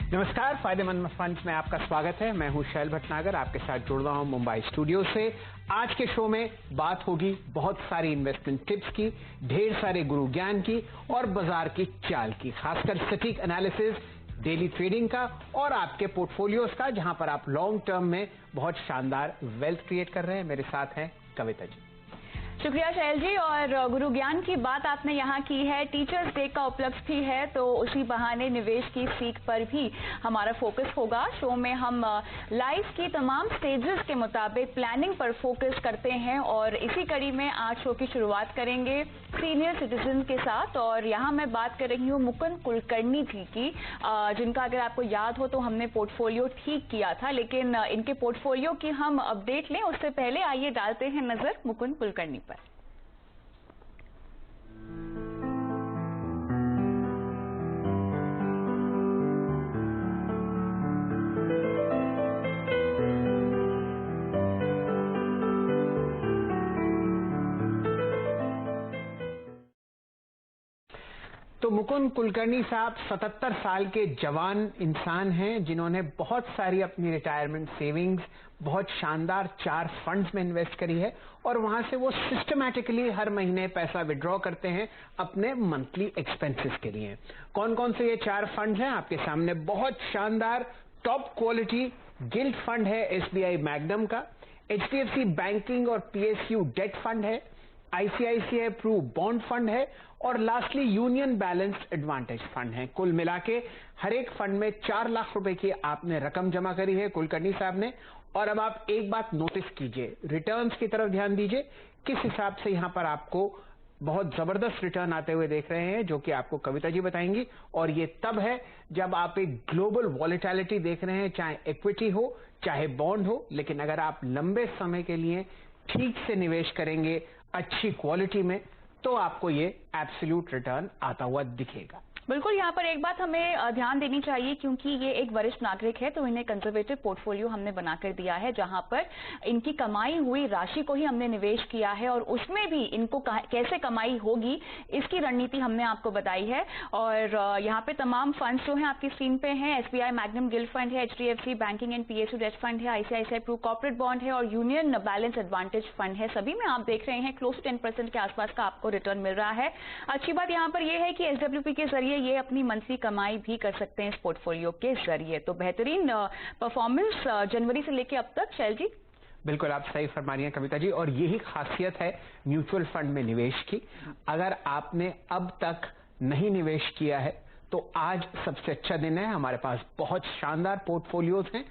नमस्कार, फायदेमंद फंड्स में आपका स्वागत है। मैं हूं शैल भटनागर, आपके साथ जुड़ रहा हूं मुंबई स्टूडियो से। आज के शो में बात होगी बहुत सारी इन्वेस्टमेंट टिप्स की, ढेर सारे गुरु ज्ञान की और बाजार की चाल की, खासकर सटीक एनालिसिस, डेली ट्रेडिंग का और आपके पोर्टफोलियोज का, जहां पर आप लॉन्ग टर्म में बहुत शानदार वेल्थ क्रिएट कर रहे हैं। मेरे साथ हैं कविता जी। शुक्रिया शैल जी। और गुरु ज्ञान की बात आपने यहाँ की है, टीचर्स डे का उपलक्ष्य भी है, तो उसी बहाने निवेश की सीख पर भी हमारा फोकस होगा। शो में हम लाइफ की तमाम स्टेजेस के मुताबिक प्लानिंग पर फोकस करते हैं और इसी कड़ी में आज शो की शुरुआत करेंगे सीनियर सिटीजन के साथ। और यहाँ मैं बात कर रही हूँ मुकुंद कुलकर्णी जी की, जिनका अगर आपको याद हो तो हमने पोर्टफोलियो ठीक किया था, लेकिन इनके पोर्टफोलियो की हम अपडेट लें उससे पहले आइए डालते हैं नजर मुकुंद कुलकर्णी पर। तो मुकुंद कुलकर्णी साहब 77 साल के जवान इंसान हैं, जिन्होंने बहुत सारी अपनी रिटायरमेंट सेविंग्स बहुत शानदार 4 फंड्स में इन्वेस्ट करी है और वहां से वो सिस्टमैटिकली हर महीने पैसा विड्रॉ करते हैं अपने मंथली एक्सपेंसेस के लिए। कौन कौन से ये 4 फंड्स हैं आपके सामने? बहुत शानदार टॉप क्वालिटी गिल्ड फंड है एसबीआई मैग्नम का, एचडीएफसी बैंकिंग और पीएसयू डेट फंड है, आईसीआईसीआई प्रू बॉन्ड फंड है और lastly union balanced advantage fund है। कुल मिला के हर एक फंड में 4 लाख रुपए की आपने रकम जमा करी है कुलकर्णी साहब ने। और अब आप एक बात नोटिस कीजिए, रिटर्न्स की तरफ ध्यान दीजिए, किस हिसाब से यहां पर आपको बहुत जबरदस्त रिटर्न आते हुए देख रहे हैं, जो कि आपको कविता जी बताएंगी। और ये तब है जब आप एक ग्लोबल वॉलेटिलिटी देख रहे हैं, चाहे इक्विटी हो चाहे बॉन्ड हो, लेकिन अगर आप लंबे समय के लिए ठीक से निवेश करेंगे अच्छी क्वालिटी में, तो आपको ये एब्सोल्यूट रिटर्न आता हुआ दिखेगा। बिल्कुल, यहाँ पर एक बात हमें ध्यान देनी चाहिए, क्योंकि ये एक वरिष्ठ नागरिक है तो इन्हें कंजर्वेटिव पोर्टफोलियो हमने बनाकर दिया है, जहां पर इनकी कमाई हुई राशि को ही हमने निवेश किया है और उसमें भी इनको कैसे कमाई होगी इसकी रणनीति हमने आपको बताई है। और यहाँ पे तमाम फंड्स जो हैं आपकी स्क्रीन पे हैं। एसबीआई मैग्नम गिल्ड फंड है, HDFC banking and PSU debt fund है, आईसीआईसीआई प्रू कॉर्पोरेट बॉन्ड है और यूनियन बैलेंस एडवांटेज फंड है। सभी में आप देख रहे हैं क्लोज टू 10% के आसपास का आपको रिटर्न मिल रहा है। अच्छी बात यहाँ पर यह है कि एसडब्ल्यूपी के जरिए ये अपनी मंथली कमाई भी कर सकते हैं इस पोर्टफोलियो के जरिए। तो बेहतरीन परफॉर्मेंस जनवरी से लेके अब तक। शैल जी, बिल्कुल आप सही फरमा रही हैं कविता जी, और यही खासियत है म्यूचुअल फंड में निवेश की। अगर आपने अब तक नहीं निवेश किया है तो आज सबसे अच्छा दिन है। हमारे पास बहुत शानदार पोर्टफोलियोज हैं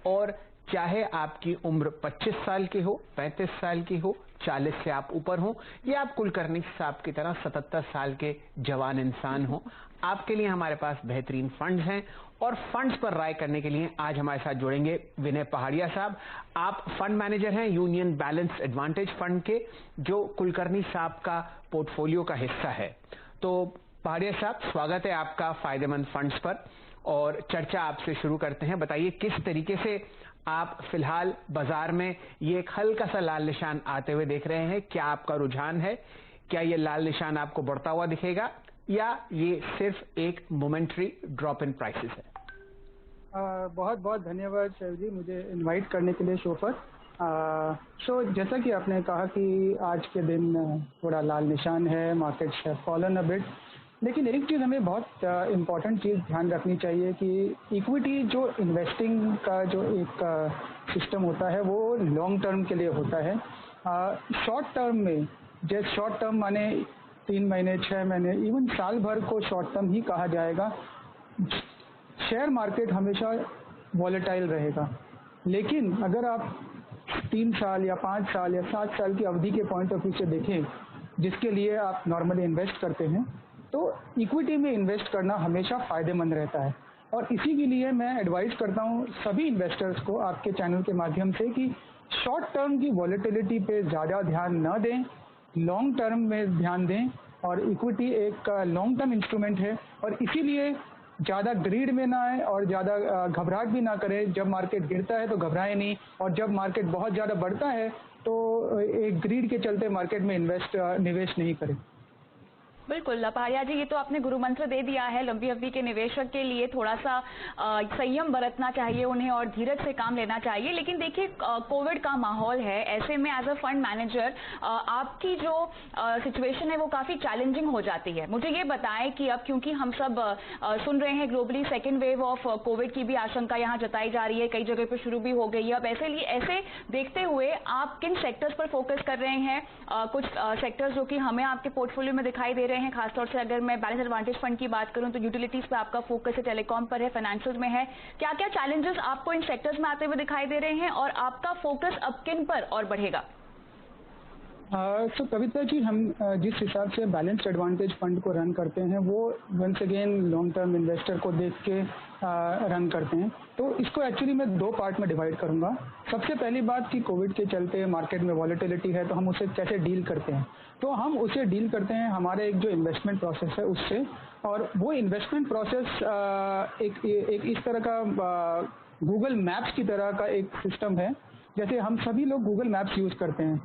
और चाहे आपकी उम्र 25 साल की हो, 35 साल की हो, 40 से आप ऊपर हो, या आप कुलकर्णी साहब की तरह 77 साल के जवान इंसान हो, आपके लिए हमारे पास बेहतरीन फंड्स हैं। और फंड्स पर राय करने के लिए आज हमारे साथ जुड़ेंगे विनय पहाड़िया साहब। आप फंड मैनेजर हैं यूनियन बैलेंस एडवांटेज फंड के, जो कुलकर्णी साहब का पोर्टफोलियो का हिस्सा है। तो पहाड़िया साहब, स्वागत है आपका फायदेमंद फंड्स पर और चर्चा आपसे शुरू करते हैं। बताइए किस तरीके से आप फिलहाल बाजार में ये एक हल्का सा लाल निशान आते हुए देख रहे हैं? क्या आपका रुझान है? क्या ये लाल निशान आपको बढ़ता हुआ दिखेगा या ये सिर्फ एक मोमेंटरी ड्रॉप इन प्राइसेस है? बहुत बहुत धन्यवाद शैल जी, मुझे इनवाइट करने के लिए शो पर। सो जैसा कि आपने कहा कि आज के दिन थोड़ा लाल निशान है, markets have fallen a bit, लेकिन एक चीज़ हमें बहुत इम्पॉर्टेंट चीज़ ध्यान रखनी चाहिए कि इक्विटी जो इन्वेस्टिंग का जो एक सिस्टम होता है वो लॉन्ग टर्म के लिए होता है। शॉर्ट टर्म में, जैसे शॉर्ट टर्म माने 3 महीने, 6 महीने, इवन साल भर को शॉर्ट टर्म ही कहा जाएगा। शेयर मार्केट हमेशा वॉलेटाइल रहेगा, लेकिन अगर आप 3 साल या 5 साल या 7 साल की अवधि के पॉइंट ऑफ व्यू से देखें, जिसके लिए आप नॉर्मली इन्वेस्ट करते हैं, तो इक्विटी में इन्वेस्ट करना हमेशा फ़ायदेमंद रहता है। और इसी के लिए मैं एडवाइस करता हूँ सभी इन्वेस्टर्स को आपके चैनल के माध्यम से कि शॉर्ट टर्म की वॉलेटिलिटी पे ज़्यादा ध्यान न दें, लॉन्ग टर्म में ध्यान दें। और इक्विटी एक लॉन्ग टर्म इंस्ट्रूमेंट है और इसीलिए ज़्यादा ग्रीड में ना आए और ज़्यादा घबराहट भी ना करें। जब मार्केट गिरता है तो घबराए नहीं, और जब मार्केट बहुत ज़्यादा बढ़ता है तो एक ग्रीड के चलते मार्केट में निवेश नहीं करें। बिल्कुल पहाड़िया जी, ये तो आपने गुरु मंत्र दे दिया है। लंबी अवधि के निवेशक के लिए थोड़ा सा संयम बरतना चाहिए उन्हें और धीरज से काम लेना चाहिए। लेकिन देखिए, कोविड का माहौल है, ऐसे में एज अ फंड मैनेजर आपकी जो सिचुएशन है वो काफी चैलेंजिंग हो जाती है। मुझे ये बताएं कि अब क्योंकि हम सब सुन रहे हैं globally second wave of Covid की भी आशंका यहाँ जताई जा रही है, कई जगह पर शुरू भी हो गई है। अब ऐसे देखते हुए आप किन सेक्टर्स पर फोकस कर रहे हैं? कुछ सेक्टर्स जो कि हमें आपके पोर्टफोलियो में दिखाई दे रहे हैं, खासतौर से अगर मैं बैलेंस एडवांटेज फंड की बात करूं तो यूटिलिटीज पे आपका फोकस है, टेलीकॉम पर है, फाइनेंशियल में है। क्या क्या चैलेंजेस आपको इन सेक्टर्स में आते हुए दिखाई दे रहे हैं और आपका फोकस अब किन पर और बढ़ेगा? तो कविता जी, हम जिस हिसाब से बैलेंस्ड एडवांटेज फंड को रन करते हैं वो once again long term investor को देख के रन करते हैं। तो इसको एक्चुअली मैं दो पार्ट में डिवाइड करूंगा। सबसे पहली बात कि कोविड के चलते मार्केट में वॉलेटिलिटी है, तो हम उसे कैसे डील करते हैं। तो हम उसे डील करते हैं हमारे एक जो इन्वेस्टमेंट प्रोसेस है उससे, और वो इन्वेस्टमेंट प्रोसेस एक इस तरह का गूगल मैप्स की तरह का एक सिस्टम है। जैसे हम सभी लोग गूगल मैप्स यूज़ करते हैं,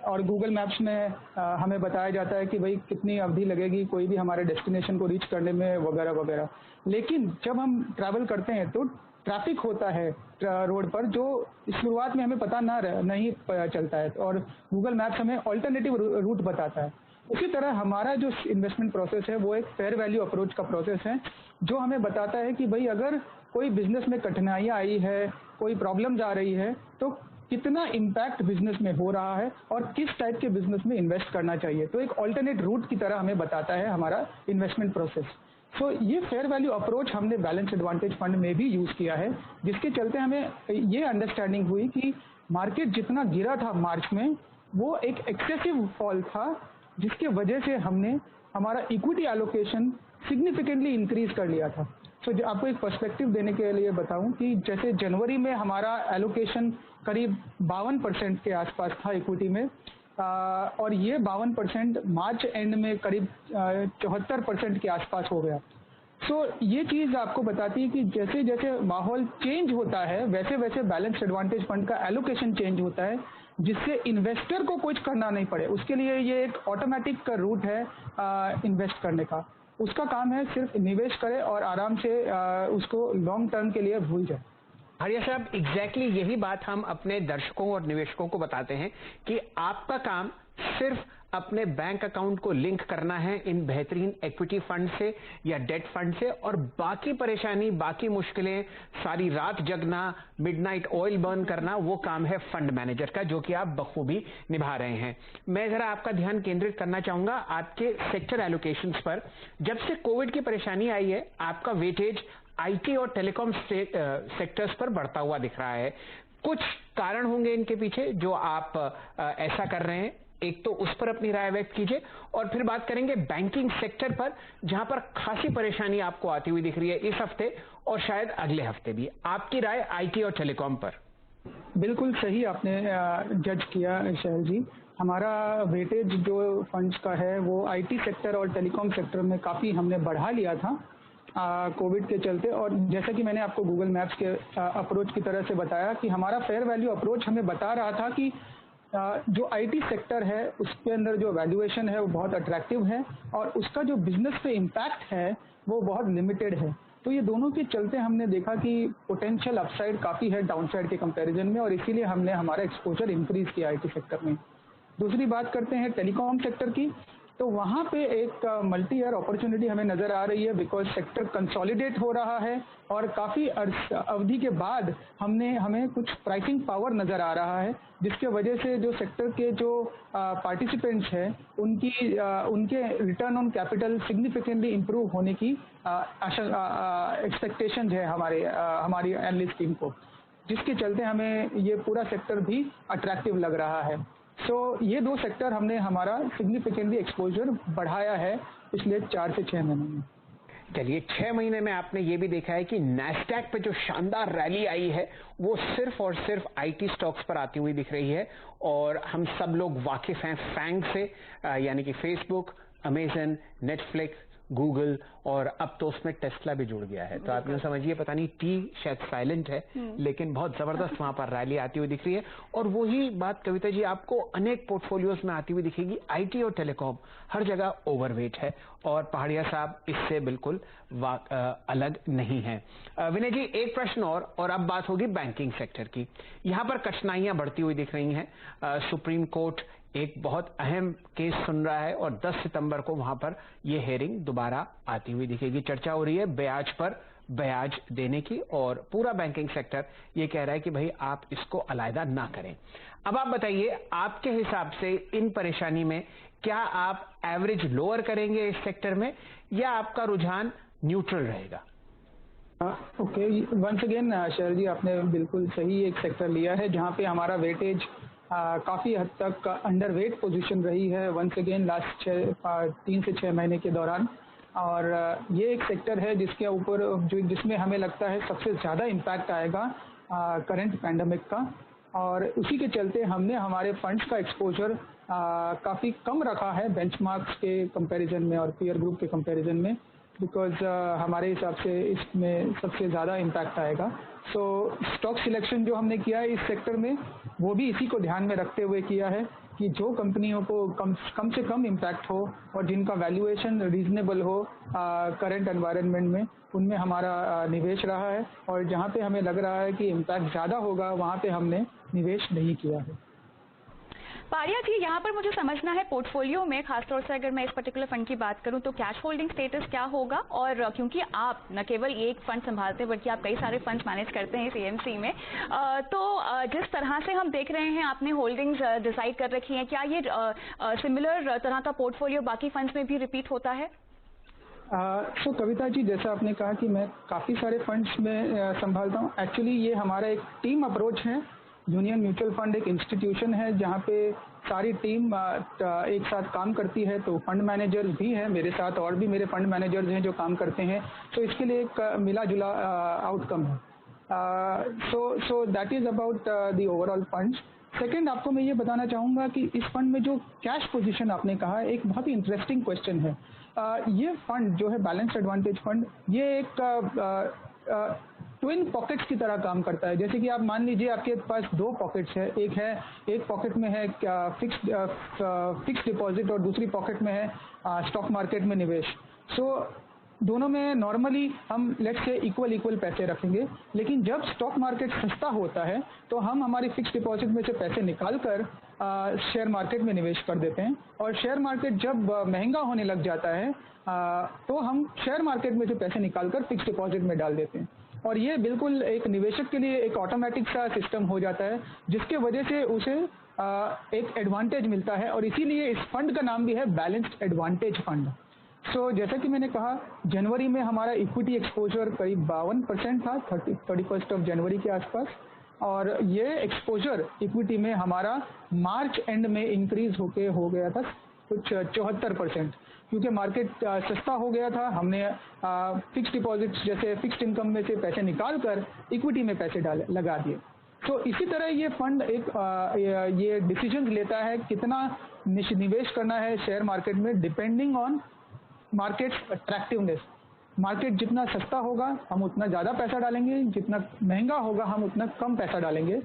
और गूगल मैप्स में हमें बताया जाता है कि भाई कितनी अवधि लगेगी कोई भी हमारे डेस्टिनेशन को रीच करने में, वगैरह वगैरह। लेकिन जब हम ट्रैवल करते हैं तो ट्रैफिक होता है रोड पर, जो शुरुआत में हमें पता नहीं चलता है, और गूगल मैप्स हमें ऑल्टरनेटिव रूट बताता है। उसी तरह हमारा जो इन्वेस्टमेंट प्रोसेस है वो एक फेयर वैल्यू अप्रोच का प्रोसेस है, जो हमें बताता है कि भाई अगर कोई बिजनेस में कठिनाइयाँ आई है, कोई प्रॉब्लम्स आ रही है, तो कितना इम्पैक्ट बिजनेस में हो रहा है और किस टाइप के बिजनेस में इन्वेस्ट करना चाहिए। तो एक ऑल्टरनेट रूट की तरह हमें बताता है हमारा इन्वेस्टमेंट प्रोसेस। सो ये फेयर वैल्यू अप्रोच हमने बैलेंस एडवांटेज फंड में भी यूज किया है, जिसके चलते हमें ये अंडरस्टैंडिंग हुई कि मार्केट जितना गिरा था मार्च में, वो एक एक्सेसिव फॉल था, जिसके वजह से हमने हमारा इक्विटी एलोकेशन सिग्निफिकेंटली इंक्रीज कर लिया था। सो आपको एक पर्सपेक्टिव देने के लिए बताऊं कि जैसे जनवरी में हमारा एलोकेशन करीब 52% के आसपास था इक्विटी में, और ये 52% मार्च एंड में करीब 74% के आसपास हो गया। सो ये चीज़ आपको बताती है कि जैसे जैसे माहौल चेंज होता है वैसे वैसे बैलेंस एडवांटेज फंड का एलोकेशन चेंज होता है, जिससे इन्वेस्टर को कुछ करना नहीं पड़े। उसके लिए ये एक ऑटोमेटिक रूट है इन्वेस्ट करने का। उसका काम है सिर्फ निवेश करे और आराम से उसको लॉन्ग टर्म के लिए भूल जाए। हरिया साहब, एग्जैक्टली यही बात हम अपने दर्शकों और निवेशकों को बताते हैं कि आपका काम सिर्फ अपने बैंक अकाउंट को लिंक करना है इन बेहतरीन इक्विटी फंड से या डेट फंड से, और बाकी परेशानी, बाकी मुश्किलें, सारी रात जगना, मिडनाइट ऑयल बर्न करना, वो काम है फंड मैनेजर का, जो कि आप बखूबी निभा रहे हैं। मैं जरा आपका ध्यान केंद्रित करना चाहूंगा आपके सेक्टर एलोकेशंस पर। जब से कोविड की परेशानी आई है, आपका वेटेज आईटी और टेलीकॉम सेक्टर्स पर बढ़ता हुआ दिख रहा है। कुछ कारण होंगे इनके पीछे जो आप ऐसा कर रहे हैं। एक तो उस पर अपनी राय व्यक्त कीजिए, और फिर बात करेंगे बैंकिंग सेक्टर पर, जहां पर खासी परेशानी आपको आती हुई दिख रही है इस हफ्ते और शायद अगले हफ्ते भी। आपकी राय आईटी और टेलीकॉम पर। बिल्कुल सही आपने जज किया शैल जी। हमारा वेटेज जो फंड्स का है वो आईटी सेक्टर और टेलीकॉम सेक्टर में काफ़ी हमने बढ़ा लिया था कोविड के चलते। और जैसा कि मैंने आपको गूगल मैप्स के अप्रोच की तरह से बताया कि हमारा फेयर वैल्यू अप्रोच हमें बता रहा था कि जो आईटी सेक्टर है उसके अंदर जो वैल्यूएशन है वो बहुत अट्रैक्टिव है, और उसका जो बिजनेस पे इम्पैक्ट है वो बहुत लिमिटेड है। तो ये दोनों के चलते हमने देखा कि पोटेंशियल अपसाइड काफ़ी है डाउनसाइड के कंपैरिजन में, और इसीलिए हमने हमारा एक्सपोजर इंक्रीज किया आईटी सेक्टर में। दूसरी बात करते हैं टेलीकॉम सेक्टर की, तो वहाँ पे एक मल्टी ईयर अपॉर्चुनिटी हमें नज़र आ रही है, बिकॉज सेक्टर कंसोलिडेट हो रहा है और काफ़ी अवधि के बाद हमें कुछ प्राइसिंग पावर नज़र आ रहा है, जिसके वजह से जो सेक्टर के जो पार्टिसिपेंट्स हैं उनके return on capital significantly improve होने की एक्सपेक्टेशन है हमारी एनालिस्ट टीम को, जिसके चलते हमें ये पूरा सेक्टर भी अट्रैक्टिव लग रहा है। सो ये दो सेक्टर हमने हमारा सिग्निफिकेंटली एक्सपोजर बढ़ाया है पिछले 4 से 6 महीने में। चलिए, 6 महीने में आपने ये भी देखा है कि नैस्डैक पे जो शानदार रैली आई है वो सिर्फ और सिर्फ आईटी स्टॉक्स पर आती हुई दिख रही है, और हम सब लोग वाकिफ हैं फैंग से, यानी कि फेसबुक, अमेजन, नेटफ्लिक्स, गूगल, और अब तो उसमें टेस्ला भी जुड़ गया है। तो आप यूँ समझिए, पता नहीं टी शायद साइलेंट है, लेकिन बहुत जबरदस्त वहां पर रैली आती हुई दिख रही है। और वही बात कविता जी आपको अनेक पोर्टफोलियोज में आती हुई दिखेगी। आईटी और टेलीकॉम हर जगह ओवरवेट है, और पहाड़िया साहब इससे बिल्कुल अलग नहीं है। विनय जी, एक प्रश्न और अब बात होगी बैंकिंग सेक्टर की। यहाँ पर कठिनाइयां बढ़ती हुई दिख रही हैं। सुप्रीम कोर्ट एक बहुत अहम केस सुन रहा है, और 10 सितंबर को वहां पर यह हेयरिंग दोबारा आती हुई दिखेगी। चर्चा हो रही है ब्याज पर ब्याज देने की, और पूरा बैंकिंग सेक्टर ये कह रहा है कि भाई आप इसको अलग ना करें। अब आप बताइए, आपके हिसाब से इन परेशानी में क्या आप एवरेज लोअर करेंगे इस सेक्टर में, या आपका रुझान न्यूट्रल रहेगा? ओके, वंस अगेन शहर जी, आपने बिल्कुल सही एक सेक्टर लिया है जहां पे हमारा वेटेज काफ़ी हद तक अंडरवेट पोजीशन रही है वंस अगेन लास्ट 3 से 6 महीने के दौरान। और ये एक सेक्टर है जिसके ऊपर जिसमें हमें लगता है सबसे ज़्यादा इम्पैक्ट आएगा करंट पैंडमिक का, और उसी के चलते हमने हमारे फंड्स का एक्सपोजर काफ़ी कम रखा है बेंचमार्क्स के कंपैरिजन में और पीयर ग्रुप के कंपैरिजन में, बिकॉज हमारे हिसाब से इसमें सबसे ज़्यादा इम्पैक्ट आएगा। सो स्टॉक सिलेक्शन जो हमने किया है इस सेक्टर में, वो भी इसी को ध्यान में रखते हुए किया है कि जो कंपनियों को कम से कम इम्पैक्ट हो और जिनका वैल्यूएशन रीजनेबल हो करंट एनवायरनमेंट में, उनमें हमारा निवेश रहा है। और जहाँ पे हमें लग रहा है कि इम्पैक्ट ज़्यादा होगा, वहाँ पे हमने निवेश नहीं किया है। पारिया जी, यहाँ पर मुझे समझना है पोर्टफोलियो में, खासतौर से अगर मैं इस पर्टिकुलर फंड की बात करूँ तो कैश होल्डिंग स्टेटस क्या होगा? और क्योंकि आप न केवल एक फंड संभालते हैं बल्कि आप कई सारे फंड्स मैनेज करते हैं सीएमसी में, तो जिस तरह से हम देख रहे हैं आपने होल्डिंग्स डिसाइड कर रखी हैं, क्या ये सिमिलर तरह का पोर्टफोलियो बाकी फंड्स में भी रिपीट होता है? तो कविता जी, जैसा आपने कहा कि मैं काफ़ी सारे फंड्स में संभालता हूँ, एक्चुअली ये हमारा एक टीम अप्रोच है। यूनियन म्यूचुअल फंड एक इंस्टीट्यूशन है जहाँ पे सारी टीम एक साथ काम करती है, तो फंड मैनेजर्स भी हैं मेरे साथ, और भी मेरे फंड मैनेजर्स हैं जो काम करते हैं, तो इसके लिए एक मिला जुला आउटकम है। So that is about the overall funds. Second, आपको मैं ये बताना चाहूँगा कि इस फंड में जो कैश पोजीशन आपने कहा, एक बहुत ही इंटरेस्टिंग क्वेश्चन है। ये फंड जो है बैलेंस्ड एडवांटेज फंड, ये एक ट्विन पॉकेट्स की तरह काम करता है। जैसे कि आप मान लीजिए आपके पास 2 पॉकेट्स है, एक पॉकेट में है फिक्स्ड डिपॉजिट और दूसरी पॉकेट में है स्टॉक मार्केट में निवेश। सो दोनों में नॉर्मली हम लेट्स से इक्वल पैसे रखेंगे, लेकिन जब स्टॉक मार्केट सस्ता होता है तो हम हमारी फिक्स्ड डिपॉजिट में से पैसे निकाल कर शेयर मार्केट में निवेश कर देते हैं, और शेयर मार्केट जब महंगा होने लग जाता है तो हम शेयर मार्केट में से पैसे निकाल कर फिक्स्ड डिपॉजिट में डाल देते हैं। और ये बिल्कुल एक निवेशक के लिए एक ऑटोमेटिक सा सिस्टम हो जाता है, जिसके वजह से उसे एक एडवांटेज मिलता है, और इसीलिए इस फंड का नाम भी है बैलेंस्ड एडवांटेज फंड। सो जैसा कि मैंने कहा, जनवरी में हमारा इक्विटी एक्सपोजर करीब 52% था, 31 जनवरी के आसपास, और ये एक्सपोजर इक्विटी में हमारा मार्च एंड में इंक्रीज होके हो गया था कुछ 74%, क्योंकि मार्केट सस्ता हो गया था। हमने फिक्स्ड डिपॉजिट्स जैसे फिक्स्ड इनकम में से पैसे निकाल कर इक्विटी में पैसे लगा दिए। तो इसी तरह ये फंड एक ये डिसीजन लेता है कितना निवेश करना है शेयर मार्केट में, depending on market attractiveness. Market जितना सस्ता होगा हम उतना ज़्यादा पैसा डालेंगे, जितना महंगा होगा हम उतना कम पैसा डालेंगे।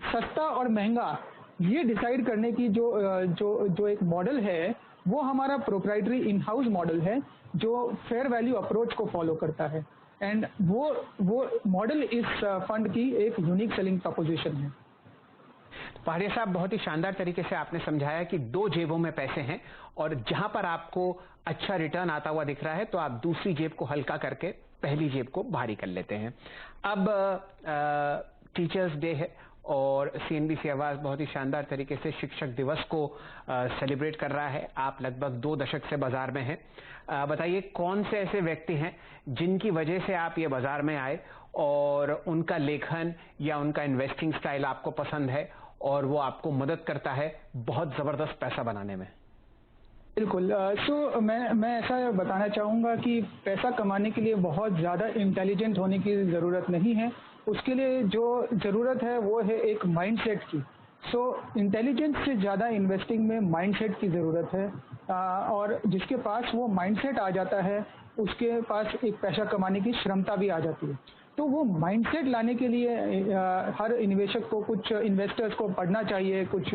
सस्ता और महंगा ये डिसाइड करने की जो एक मॉडल है, वो हमारा प्रोप्राइटरी इन हाउस मॉडल है जो फेयर वैल्यू अप्रोच को फॉलो करता है, एंड वो मॉडल इस फंड की एक यूनिक सेलिंग प्रोपोजिशन है। पहाड़िया साहब, बहुत ही शानदार तरीके से आपने समझाया कि 2 जेबों में पैसे हैं, और जहां पर आपको अच्छा रिटर्न आता हुआ दिख रहा है तो आप दूसरी जेब को हल्का करके पहली जेब को भारी कर लेते हैं। अब टीचर्स डे है, और सीएनबीसी आवाज बहुत ही शानदार तरीके से शिक्षक दिवस को सेलिब्रेट कर रहा है। आप लगभग 2 दशक से बाजार में हैं। बताइए, कौन से ऐसे व्यक्ति हैं जिनकी वजह से आप ये बाजार में आए, और उनका लेखन या उनका इन्वेस्टिंग स्टाइल आपको पसंद है और वो आपको मदद करता है बहुत जबरदस्त पैसा बनाने में? बिल्कुल। सो मैं ऐसा बताना चाहूँगा कि पैसा कमाने के लिए बहुत ज़्यादा इंटेलिजेंट होने की ज़रूरत नहीं है। उसके लिए जो ज़रूरत है वो है एक माइंडसेट की। सो इंटेलिजेंस से ज़्यादा इन्वेस्टिंग में माइंडसेट की ज़रूरत है। और जिसके पास वो माइंडसेट आ जाता है, उसके पास एक पैसा कमाने की क्षमता भी आ जाती है। तो वो माइंडसेट लाने के लिए हर निवेशक को, कुछ इन्वेस्टर्स को पढ़ना चाहिए, कुछ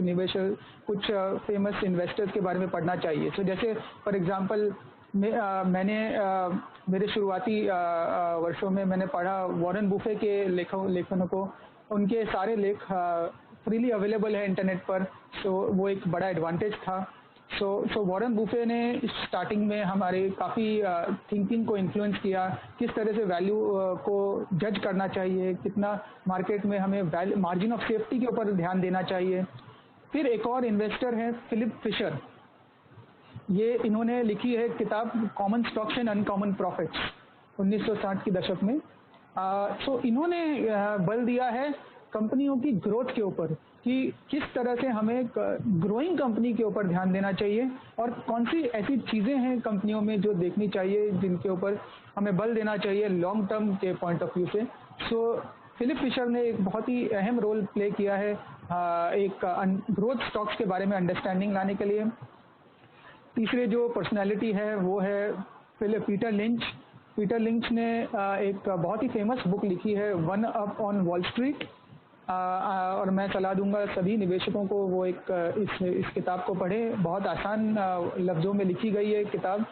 फेमस इन्वेस्टर्स के बारे में पढ़ना चाहिए। सो जैसे फॉर एग्जांपल मैंने मेरे शुरुआती वर्षों में मैंने पढ़ा वॉरेन बुफे के लेखनों को। उनके सारे लेख फ्रीली अवेलेबल है इंटरनेट पर, सो वो एक बड़ा एडवांटेज था। सो वॉरेन बुफे ने स्टार्टिंग में हमारे काफ़ी थिंकिंग को इन्फ्लुएंस किया, किस तरह से वैल्यू को जज करना चाहिए, कितना मार्केट में हमें मार्जिन ऑफ सेफ्टी के ऊपर ध्यान देना चाहिए। फिर एक और इन्वेस्टर हैं फिलिप फिशर, ये इन्होंने लिखी है किताब common stocks and uncommon profits 1960 के दशक में। सो इन्होंने बल दिया है कंपनियों की ग्रोथ के ऊपर कि किस तरह से हमें ग्रोइंग कंपनी के ऊपर ध्यान देना चाहिए और कौन सी ऐसी चीज़ें हैं कंपनियों में जो देखनी चाहिए, जिनके ऊपर हमें बल देना चाहिए लॉन्ग टर्म के पॉइंट ऑफ व्यू से। सो फिलिप फिशर ने एक बहुत ही अहम रोल प्ले किया है एक ग्रोथ स्टॉक्स के बारे में अंडरस्टैंडिंग लाने के लिए। तीसरे जो पर्सनैलिटी है वो है पीटर लिंच। पीटर लिंच ने एक बहुत ही फेमस बुक लिखी है one up on wall street, और मैं सलाह दूंगा सभी निवेशकों को वो इस किताब को पढ़ें। बहुत आसान लफ्ज़ों में लिखी गई है किताब,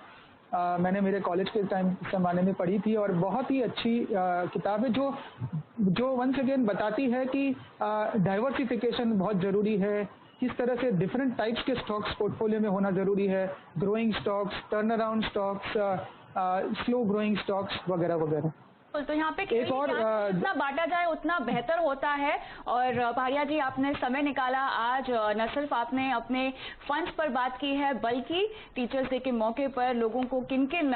मैंने मेरे कॉलेज के ज़माने में पढ़ी थी और बहुत ही अच्छी किताब है जो वंस अगेन बताती है कि डाइवर्सिफिकेशन बहुत ज़रूरी है, किस तरह से डिफरेंट टाइप्स के स्टॉक्स पोर्टफोलियो में होना ज़रूरी है, growing stocks, turn around stocks, slow growing stocks वगैरह वगैरह। तो यहाँ पे एक और जितना बांटा जाए उतना बेहतर होता है। और भारिया जी, आपने समय निकाला आज, न सिर्फ आपने अपने फंड्स पर बात की है बल्कि टीचर्स डे के मौके पर लोगों को किन किन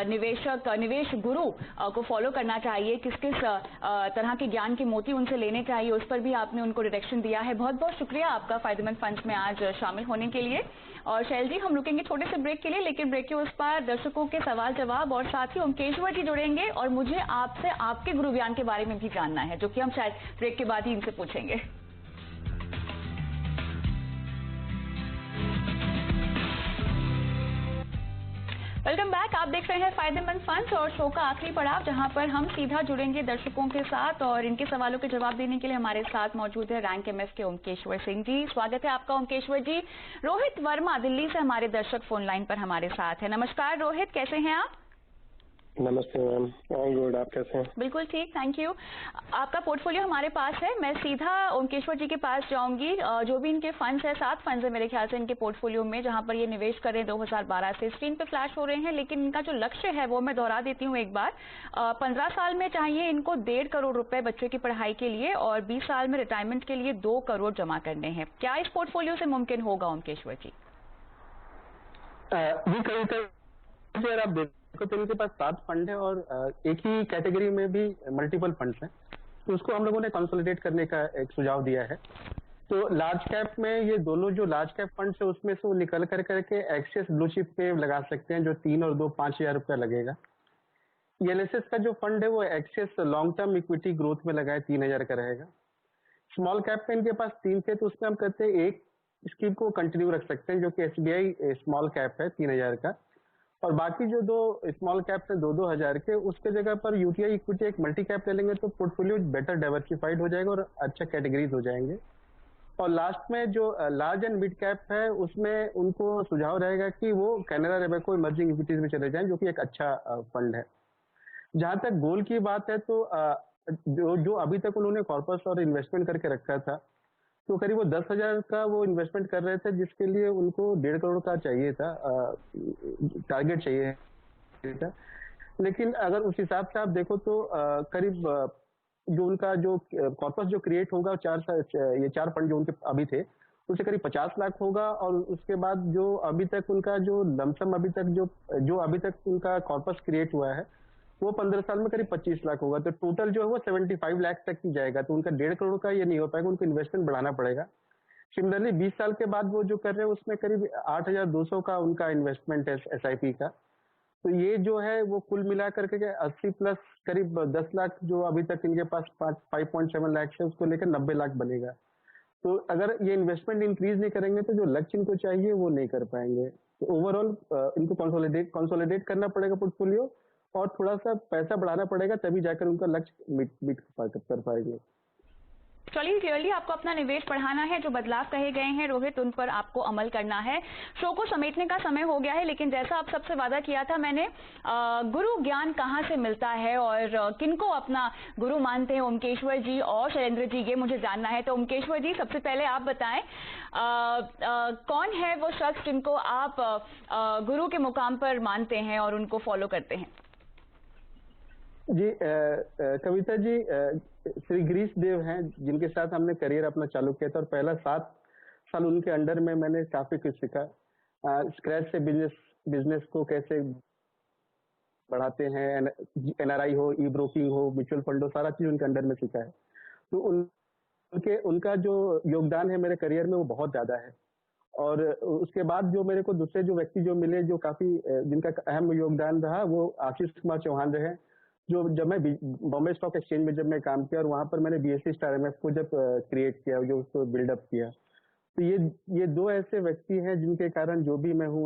निवेश गुरु को फॉलो करना चाहिए, किस किस तरह के ज्ञान के मोती उनसे लेने चाहिए, उस पर भी आपने उनको डायरेक्शन दिया है। बहुत बहुत शुक्रिया आपका फायदेमंद फंड्स में आज शामिल होने के लिए। और शैल जी, हम रुकेंगे छोटे से ब्रेक के लिए, लेकिन ब्रेक के उस पार दर्शकों के सवाल जवाब और साथ ही ओमकेश्वर जी जुड़ेंगे और मुझे आपसे आपके गुरु ज्ञान के बारे में भी जानना है, जो कि हम शायद ब्रेक के बाद ही इनसे पूछेंगे। Welcome back. आप देख रहे हैं फायदेमंद फंड्स और शो का आखिरी पड़ाव, जहां पर हम सीधा जुड़ेंगे दर्शकों के साथ और इनके सवालों के जवाब देने के लिए हमारे साथ मौजूद है रैंक एमएफ के ओमकेश्वर सिंह जी। स्वागत है आपका ओमकेश्वर जी। रोहित वर्मा दिल्ली से हमारे दर्शक फोन लाइन पर हमारे साथ है। नमस्कार रोहित, कैसे हैं आप? नमस्ते मैम, आई गुड, आप कैसे हैं? बिल्कुल ठीक, थैंक यू। आपका पोर्टफोलियो हमारे पास है, मैं सीधा ओमकेश्वर जी के पास जाऊंगी। जो भी इनके फंड्स है, 7 फंड्स है मेरे ख्याल से इनके पोर्टफोलियो में, जहां पर ये निवेश कर रहे हैं 2012 से। स्क्रीन पे फ्लैश हो रहे हैं, लेकिन इनका जो लक्ष्य है वो मैं दोहरा देती हूँ एक बार। 15 साल में चाहिए इनको 1.5 करोड़ रुपए बच्चों की पढ़ाई के लिए और 20 साल में रिटायरमेंट के लिए 2 करोड़ जमा करने हैं। क्या इस पोर्टफोलियो से मुमकिन होगा ओमकेश्वर जी? आप देखो तो इनके पास 7 फंड है और एक ही कैटेगरी में भी मल्टीपल फंड्स हैं, तो उसको हम लोगों ने कंसोलिडेट करने का एक सुझाव दिया है। तो लार्ज कैप में ये दोनों जो लार्ज कैप फंड्स है उसमें से वो निकल करके एक्सेस ब्लू चिप पे लगा सकते हैं, जो 3 और 2 5,000 रुपया लगेगा। ELSS का जो फंड है वो excess long term equity growth में लगाए 3,000 का रहेगा। स्मॉल कैप में इनके पास 3 थे, तो उसमें हम कहते हैं एक स्कीम को कंटिन्यू रख सकते हैं, जो कि SBI स्मॉल कैप है 3,000 का, और बाकी जो 2 स्मॉल कैप है 2-2 हजार के, उसके जगह पर UTI इक्विटी एक मल्टी कैप ले लेंगे तो पोर्टफोलियो बेटर डाइवर्सिफाइड हो जाएगा और अच्छा कैटेगरीज हो जाएंगे। और लास्ट में जो लार्ज एंड मिड कैप है उसमें उनको सुझाव रहेगा कि वो कैनरा रेबेको इमर्जिंग इक्विटीज में चले जाएं, जो कि एक अच्छा फंड है। जहां तक गोल की बात है तो जो अभी तक उन्होंने कॉर्पस और इन्वेस्टमेंट करके रखा था, तो करीब वो 10,000 का वो इन्वेस्टमेंट कर रहे थे, जिसके लिए उनको 1.5 करोड़ का चाहिए था, टारगेट चाहिए था। लेकिन अगर उस हिसाब से आप देखो तो करीब जो उनका जो कॉर्पस जो क्रिएट होगा 4 फंड जो उनके अभी थे उससे करीब 50 लाख होगा, और उसके बाद जो अभी तक उनका जो लमसम अभी तक जो अभी तक उनका कॉर्पस क्रिएट हुआ है वो 15 साल में करीब 25 लाख होगा, तो टोटल जो है वो 75 लाख तक की जाएगा। तो उनका 1.5 करोड़ का ये नहीं हो पाएगा, उनको इन्वेस्टमेंट बढ़ाना पड़ेगा। सिमिलरली 20 साल के बाद वो जो कर रहे हैं उसमें करीब 8,200 का उनका इन्वेस्टमेंट है SIP का। तो ये जो है वो कुल मिला करके 80 प्लस करीब 10 लाख जो अभी तक इनके पास 5.7 लाख है, उसको लेकर 90 लाख बनेगा। तो अगर ये इन्वेस्टमेंट इंक्रीज नहीं करेंगे तो जो लक्ष्य इनको चाहिए वो नहीं कर पाएंगे। तो ओवरऑल इनको कंसोलिडेट करना पड़ेगा पोर्टफोलियो, और थोड़ा सा पैसा बढ़ाना पड़ेगा, तभी जाकर उनका लक्ष्य मीट कर पाएंगे। चलिए, क्लियरली आपको अपना निवेश बढ़ाना है, जो बदलाव कहे गए हैं रोहित उन पर आपको अमल करना है। शो को समेटने का समय हो गया है, लेकिन जैसा आप सबसे वादा किया था मैंने, गुरु ज्ञान कहाँ से मिलता है और किनको अपना गुरु मानते हैं ओमकेश्वर जी और शैलेंद्र जी, ये मुझे जानना है। तो ओमकेश्वर जी, सबसे पहले आप बताएं कौन है वो शख्स जिनको आप गुरु के मुकाम पर मानते हैं और उनको फॉलो करते हैं? जी कविता जी, श्री गिरीश देव हैं, जिनके साथ हमने करियर अपना चालू किया था, और पहला 7 साल उनके अंडर में मैंने काफी कुछ सीखा। स्क्रैच से बिजनेस को कैसे बढ़ाते हैं, NRI हो, ई ब्रोकिंग हो, म्यूचुअल फंड हो, सारा चीज उनके अंडर में सीखा है। तो उनका जो योगदान है मेरे करियर में वो बहुत ज्यादा है। और उसके बाद जो मेरे को दूसरे जो व्यक्ति जो मिले, जो काफी जिनका अहम योगदान रहा, वो आशीष कुमार चौहान रहे, जो जब मैं बॉम्बे स्टॉक एक्सचेंज में जब मैं काम किया और वहां पर मैंने BSE स्टार MF को जब क्रिएट किया, जो उसको बिल्डअप किया, तो ये 2 ऐसे व्यक्ति हैं जिनके कारण जो भी मैं हूँ,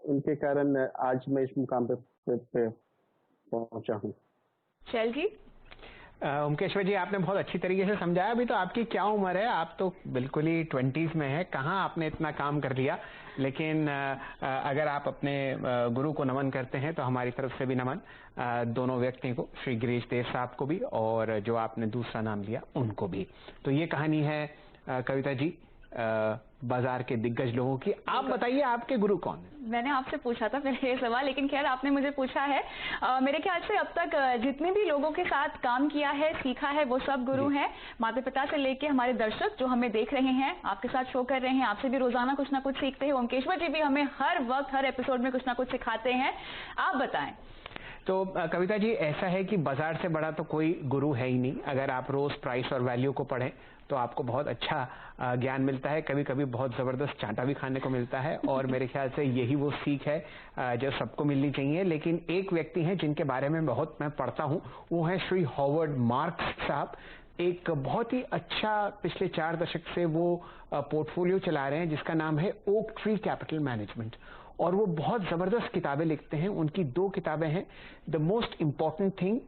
उनके कारण आज मैं इस मुकाम पे पहुंचा हूँ। शैल जी? ओमकेश्वर जी, आपने बहुत अच्छी तरीके से समझाया। अभी तो आपकी क्या उम्र है, आप तो बिल्कुल ही 20s में है, कहाँ आपने इतना काम कर लिया। लेकिन अगर आप अपने गुरु को नमन करते हैं तो हमारी तरफ से भी नमन, दोनों व्यक्ति को, श्री गिरीश देव साहब को भी और जो आपने दूसरा नाम लिया उनको भी। तो ये कहानी है कविता जी बाजार के दिग्गज लोगों की। आप बताइए आपके गुरु कौन है? मैंने आपसे पूछा था पहले ये सवाल, लेकिन खैर आपने मुझे पूछा है। मेरे ख्याल से अब तक जितने भी लोगों के साथ काम किया है, सीखा है, वो सब गुरु हैं। माता पिता से लेके हमारे दर्शक जो हमें देख रहे हैं, आपके साथ शो कर रहे हैं, आपसे भी रोजाना कुछ ना कुछ सीखते हैं। ओमकेश्वर जी भी हमें हर वक्त हर एपिसोड में कुछ ना कुछ सिखाते हैं। आप बताएं। तो कविता जी, ऐसा है कि बाजार से बड़ा तो कोई गुरु है ही नहीं। अगर आप रोज प्राइस और वैल्यू को पढ़ें तो आपको बहुत अच्छा ज्ञान मिलता है, कभी कभी बहुत जबरदस्त चांटा भी खाने को मिलता है, और मेरे ख्याल से यही वो सीख है जो सबको मिलनी चाहिए। लेकिन एक व्यक्ति हैं जिनके बारे में बहुत मैं पढ़ता हूँ, वो है श्री हॉवर्ड मार्क्स साहब। एक बहुत ही अच्छा पिछले 4 दशक से वो पोर्टफोलियो चला रहे हैं जिसका नाम है ओक ट्री कैपिटल मैनेजमेंट, और वो बहुत जबरदस्त किताबें लिखते हैं। उनकी 2 किताबें हैं, the most important thing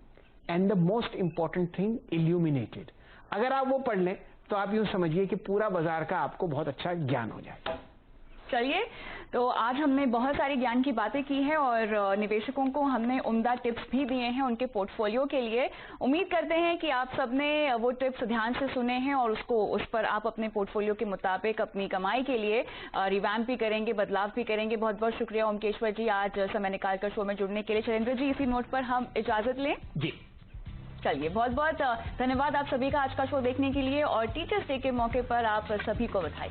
and the most important thing illuminated. अगर आप वो पढ़ लें तो आप यूं समझिए कि पूरा बाजार का आपको बहुत अच्छा ज्ञान हो जाए। चलिए, तो आज हमने बहुत सारी ज्ञान की बातें की है और निवेशकों को हमने उम्दा टिप्स भी दिए हैं उनके पोर्टफोलियो के लिए। उम्मीद करते हैं कि आप सबने वो टिप्स ध्यान से सुने हैं और उस पर आप अपने पोर्टफोलियो के मुताबिक अपनी कमाई के लिए रिवैम्प भी करेंगे, बदलाव भी करेंगे। बहुत बहुत शुक्रिया ओमकेश्वर जी, आज समय निकालकर शो में जुड़ने के लिए। शैलेंद्र जी, इसी नोट पर हम इजाजत लें? जी चलिए, बहुत बहुत धन्यवाद आप सभी का आज का शो देखने के लिए, और टीचर्स डे के मौके पर आप सभी को बधाई।